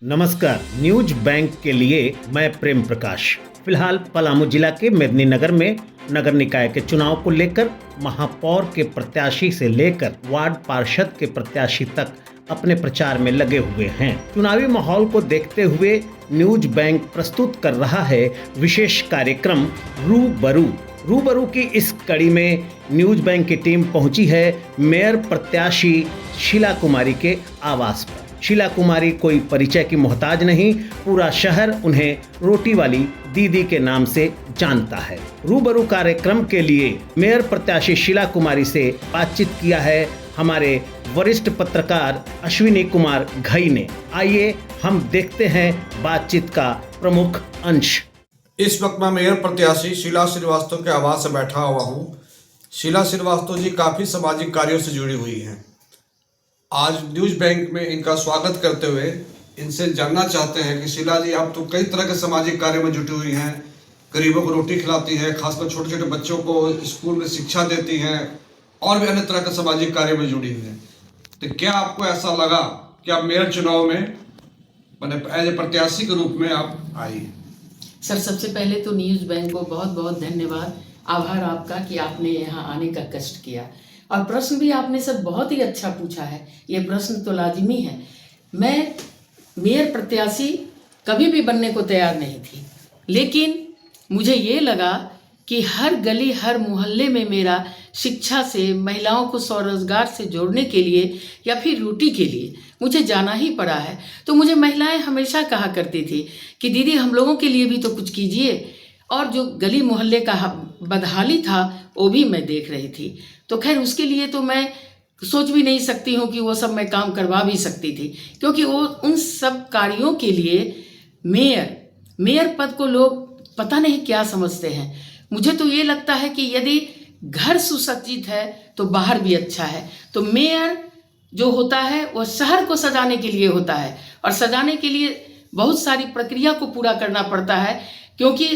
नमस्कार। News bank के लिए मैं प्रेम प्रकाश। फिलहाल पलामू जिला के मेदिनीनगर में नगर निकाय के चुनाव को लेकर महापौर के प्रत्याशी से लेकर वार्ड पार्षद के प्रत्याशी तक अपने प्रचार में लगे हुए हैं। चुनावी माहौल को देखते हुए न्यूज बैंक प्रस्तुत कर रहा है विशेष कार्यक्रम रूबरू की इस कड़ी में न्यूज बैंक की टीम पहुंची है मेयर प्रत्याशी शीला कुमारी के आवास पर। शीला कुमारी कोई परिचय की मोहताज नहीं, पूरा शहर उन्हें रोटी वाली दीदी के नाम से जानता है। रूबरू कार्यक्रम के लिए मेयर प्रत्याशी शीला कुमारी से बातचीत किया है हमारे वरिष्ठ पत्रकार अश्विनी कुमार घई ने। आइए हम देखते हैं बातचीत का प्रमुख अंश। इस वक्त मैं मेयर प्रत्याशी शीला श्रीवास्तव के आवास से बैठा हुआ हूँ। शीला श्रीवास्तव जी काफ़ी सामाजिक कार्यों से जुड़ी हुई हैं। आज न्यूज बैंक में इनका स्वागत करते हुए इनसे जानना चाहते हैं कि शीला जी, आप तो कई तरह के सामाजिक कार्यों में जुटी हुई हैं। गरीबों को रोटी खिलाती हैं, खासकर छोटे छोटे बच्चों को स्कूल में शिक्षा देती हैं और भी अन्य तरह के सामाजिक कार्यों में जुड़ी हुई हैं। तो क्या आपको ऐसा लगा कि आप मेयर चुनाव में एज ए प्रत्याशी के रूप में आप आई? सर, सबसे पहले तो न्यूज़ बैंक को बहुत बहुत धन्यवाद, आभार आपका कि आपने यहाँ आने का कष्ट किया। और प्रश्न भी आपने सब बहुत ही अच्छा पूछा है। ये प्रश्न तो लाजिमी है। मैं मेयर प्रत्याशी कभी भी बनने को तैयार नहीं थी, लेकिन मुझे ये लगा कि हर गली हर मोहल्ले में मेरा शिक्षा से, महिलाओं को स्वरोजगार से जोड़ने के लिए या फिर रोटी के लिए मुझे जाना ही पड़ा है। तो मुझे महिलाएं हमेशा कहा करती थी कि दीदी, हम लोगों के लिए भी तो कुछ कीजिए। और जो गली मोहल्ले का बदहाली था वो भी मैं देख रही थी। तो खैर, उसके लिए तो मैं सोच भी नहीं सकती हूँ कि वो सब मैं काम करवा भी सकती थी, क्योंकि वो उन सब कार्यों के लिए मेयर पद को लोग पता नहीं क्या समझते हैं। मुझे तो ये लगता है कि यदि घर सुसज्जित है तो बाहर भी अच्छा है। तो मेयर जो होता है वह शहर को सजाने के लिए होता है, और सजाने के लिए बहुत सारी प्रक्रिया को पूरा करना पड़ता है, क्योंकि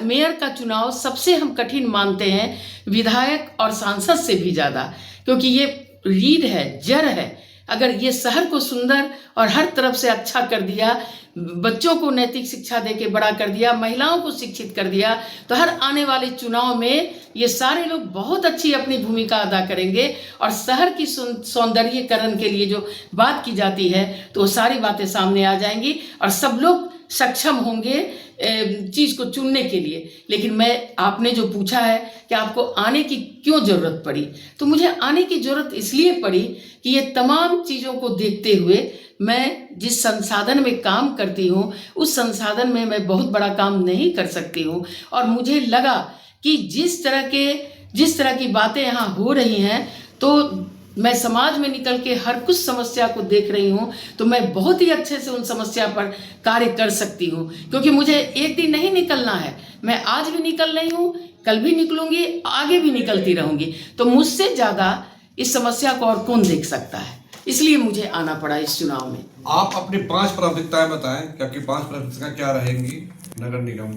मेयर का चुनाव सबसे हम कठिन मानते हैं, विधायक और सांसद से भी ज़्यादा, क्योंकि ये रीढ़ है, जड़ है। अगर ये शहर को सुंदर और हर तरफ से अच्छा कर दिया, बच्चों को नैतिक शिक्षा देके बड़ा कर दिया, महिलाओं को शिक्षित कर दिया, तो हर आने वाले चुनाव में ये सारे लोग बहुत अच्छी अपनी भूमिका अदा करेंगे। और शहर की सौंदर्यीकरण के लिए जो बात की जाती है तो वो सारी बातें सामने आ जाएंगी और सब लोग सक्षम होंगे चीज़ को चुनने के लिए। लेकिन आपने जो पूछा है कि आपको आने की क्यों ज़रूरत पड़ी, तो मुझे आने की ज़रूरत इसलिए पड़ी कि ये तमाम चीज़ों को देखते हुए मैं जिस संसाधन में काम करती हूँ उस संसाधन में मैं बहुत बड़ा काम नहीं कर सकती हूँ। और मुझे लगा कि जिस तरह की बातें यहाँ हो रही हैं, तो मैं समाज में निकल के हर कुछ समस्या को देख रही हूँ, तो मैं बहुत ही अच्छे से उन समस्या पर कार्य कर सकती हूँ। क्योंकि मुझे एक दिन नहीं निकलना है, मैं आज भी निकल रही हूँ, कल भी निकलूंगी, आगे भी निकलती रहूंगी। तो मुझसे ज़्यादा इस समस्या को और कौन देख सकता है, इसलिए मुझे आना पड़ा इस चुनाव में। आप अपनी 5 प्राथमिकताएं बताएं कि आपकी 5 प्राथमिकताएं क्या रहेंगी नगर निगम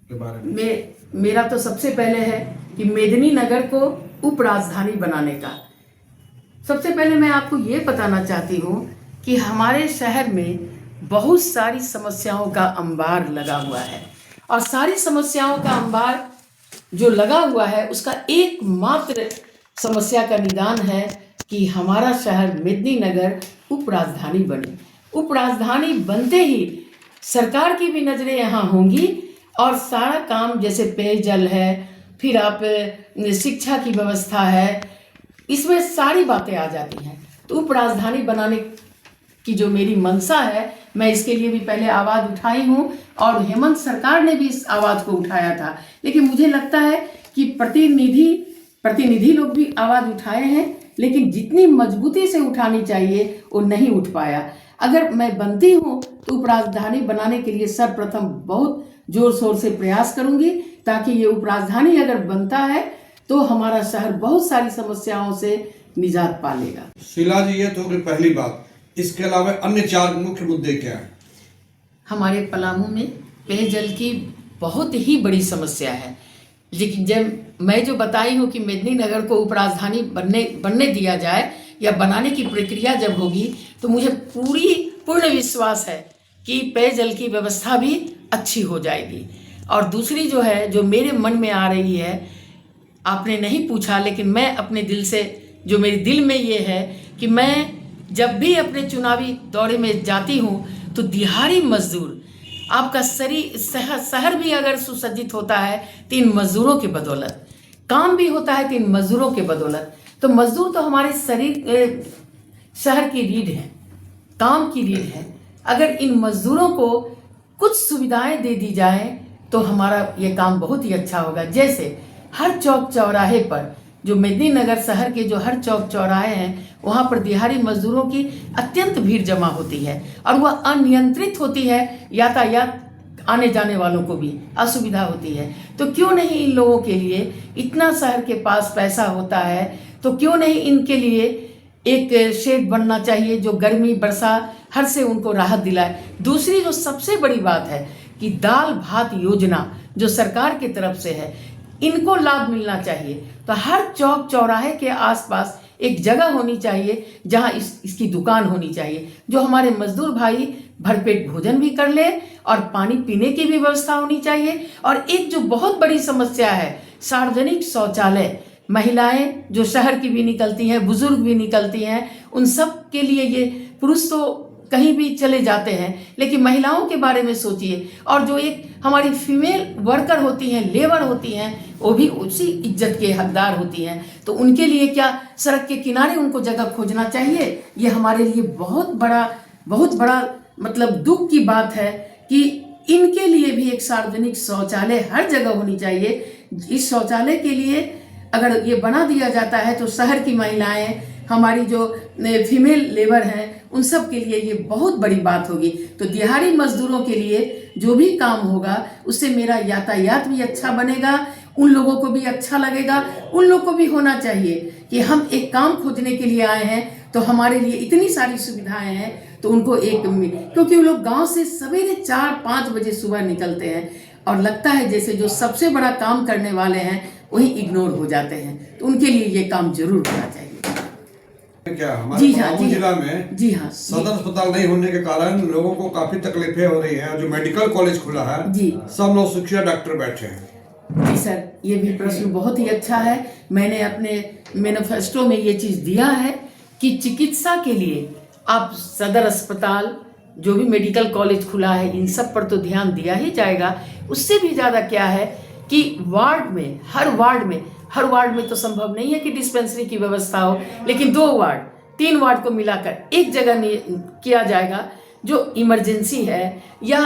के बारे में। मेरा तो सबसे पहले है कि मेदिनीनगर को उप राजधानी बनाने का। सबसे पहले मैं आपको ये बताना चाहती हूँ कि हमारे शहर में बहुत सारी समस्याओं का अंबार लगा हुआ है, और सारी समस्याओं का अंबार जो लगा हुआ है उसका एकमात्र समस्या का निदान है कि हमारा शहर मेदिनीनगर उप राजधानी बने। उप राजधानी बनते ही सरकार की भी नज़रें यहाँ होंगी, और सारा काम जैसे पेयजल है, फिर आप शिक्षा की व्यवस्था है, इसमें सारी बातें आ जाती हैं। तो उप राजधानी बनाने की जो मेरी मंशा है, मैं इसके लिए भी पहले आवाज़ उठाई हूँ, और हेमंत सरकार ने भी इस आवाज़ को उठाया था। लेकिन मुझे लगता है कि प्रतिनिधि लोग भी आवाज़ उठाए हैं, लेकिन जितनी मजबूती से उठानी चाहिए वो नहीं उठ पाया। अगर मैं बनती हूँ तो उप राजधानी बनाने के लिए सर्वप्रथम बहुत जोर शोर से प्रयास करूंगी, ताकि ये उप राजधानी अगर बनता है तो हमारा शहर बहुत सारी समस्याओं से निजात पा लेगा। शीला जी, ये तो होगी पहली बात। इसके अलावा अन्य 4 मुख्य मुद्दे क्या हैं? हमारे पलामू में पेयजल की बहुत ही बड़ी समस्या है, लेकिन जब मैं जो बताई हूँ कि मेदिनीनगर को उप राजधानी बनने दिया जाए, या बनाने की प्रक्रिया जब होगी तो मुझे पूर्ण विश्वास है कि पेयजल की व्यवस्था भी अच्छी हो जाएगी। और दूसरी जो है, जो मेरे मन में आ रही है, आपने नहीं पूछा लेकिन मैं अपने दिल से, जो मेरे दिल में ये है कि मैं जब भी अपने चुनावी दौरे में जाती हूँ तो दिहाड़ी मजदूर, आपका शहर भी अगर सुसज्जित होता है तो इन मजदूरों के बदौलत, काम भी होता है तो इन मजदूरों के बदौलत। तो मजदूर तो हमारे शहर की रीढ़ है, काम की रीढ़ है। अगर इन मजदूरों को कुछ सुविधाएं दे दी जाए तो हमारा ये काम बहुत ही अच्छा होगा। जैसे हर चौक चौराहे पर, जो मेदिनीनगर शहर के जो हर चौक चौराहे हैं, वहाँ पर दिहाड़ी मजदूरों की अत्यंत भीड़ जमा होती है और वह अनियंत्रित होती है, यातायात आने जाने वालों को भी असुविधा होती है। तो क्यों नहीं इन लोगों के लिए, इतना शहर के पास पैसा होता है तो क्यों नहीं इनके लिए एक शेड बनना चाहिए जो गर्मी बरसा हर से उनको राहत दिलाए। दूसरी जो सबसे बड़ी बात है कि दाल भात योजना जो सरकार की तरफ से है, इनको लाभ मिलना चाहिए। तो हर चौक चौराहे के आसपास एक जगह होनी चाहिए जहां इसकी दुकान होनी चाहिए, जो हमारे मजदूर भाई भरपेट भोजन भी कर ले और पानी पीने की भी व्यवस्था होनी चाहिए। और एक जो बहुत बड़ी समस्या है, सार्वजनिक शौचालय, महिलाएं जो शहर की भी निकलती हैं, बुजुर्ग भी निकलती हैं, उन सब के लिए, ये पुरुष तो कहीं भी चले जाते हैं लेकिन महिलाओं के बारे में सोचिए। और जो एक हमारी फीमेल वर्कर होती हैं, लेबर होती हैं, वो भी उसी इज्जत के हकदार होती हैं। तो उनके लिए क्या सड़क के किनारे उनको जगह खोजना चाहिए। ये हमारे लिए बहुत बड़ा मतलब दुख की बात है कि इनके लिए भी एक सार्वजनिक शौचालय हर जगह होनी चाहिए। इस शौचालय के लिए अगर ये बना दिया जाता है तो शहर की महिलाएं, हमारी जो फीमेल लेबर हैं, उन सब के लिए ये बहुत बड़ी बात होगी। तो दिहाड़ी मजदूरों के लिए जो भी काम होगा उससे मेरा यातायात भी अच्छा बनेगा, उन लोगों को भी अच्छा लगेगा। उन लोगों को भी होना चाहिए कि हम एक काम खोजने के लिए आए हैं तो हमारे लिए इतनी सारी सुविधाएं हैं, तो उनको क्योंकि वो लोग गांव से सवेरे 4-5 बजे सुबह निकलते हैं और लगता है जैसे जो सबसे बड़ा काम करने वाले हैं वही इग्नोर हो जाते हैं। तो उनके लिए ये काम जरूर होना चाहिए। क्या हमारे पलामू जिला में जी हाँ, सदर अस्पताल नहीं होने के कारण लोगों को काफी तकलीफें हो रही हैं। जो मेडिकल कॉलेज खुला है जी, सब लोग शिक्षा डॉक्टर बैठे हैं। जी सर, ये भी प्रश्न बहुत ही अच्छा है। मैंने अपने मैनिफेस्टो में ये चीज दिया है कि चिकित्सा के लिए आप सदर अस्पताल, जो भी मेडिकल कॉलेज खुला है, इन सब पर तो ध्यान दिया ही जाएगा। उससे भी ज़्यादा क्या है कि वार्ड में, हर वार्ड में तो संभव नहीं है कि डिस्पेंसरी की व्यवस्था हो, लेकिन 2 वार्ड 3 वार्ड को मिलाकर एक जगह किया जाएगा। जो इमरजेंसी है या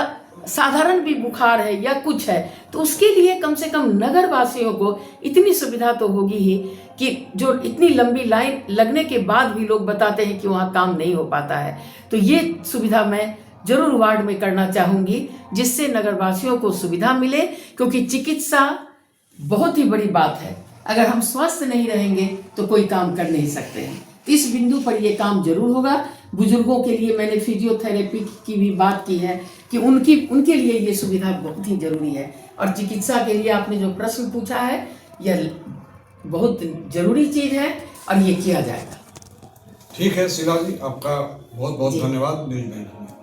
साधारण भी बुखार है या कुछ है, तो उसके लिए कम से कम नगर वासियों को इतनी सुविधा तो होगी ही कि जो इतनी लंबी लाइन लगने के बाद भी लोग बताते हैं कि वहाँ काम नहीं हो पाता है। तो ये सुविधा मैं जरूर वार्ड में करना चाहूँगी, जिससे नगरवासियों को सुविधा मिले, क्योंकि चिकित्सा बहुत ही बड़ी बात है। अगर हम स्वस्थ नहीं रहेंगे तो कोई काम कर नहीं सकते हैं। इस बिंदु पर ये काम जरूर होगा। बुजुर्गों के लिए मैंने फिजियोथेरेपी की भी बात की है कि उनके लिए ये सुविधा बहुत ही जरूरी है। और चिकित्सा के लिए आपने जो प्रश्न पूछा है, यह बहुत जरूरी चीज है और ये किया जाएगा। ठीक है शीला जी, आपका बहुत बहुत धन्यवाद न्यूज़ बैंक में।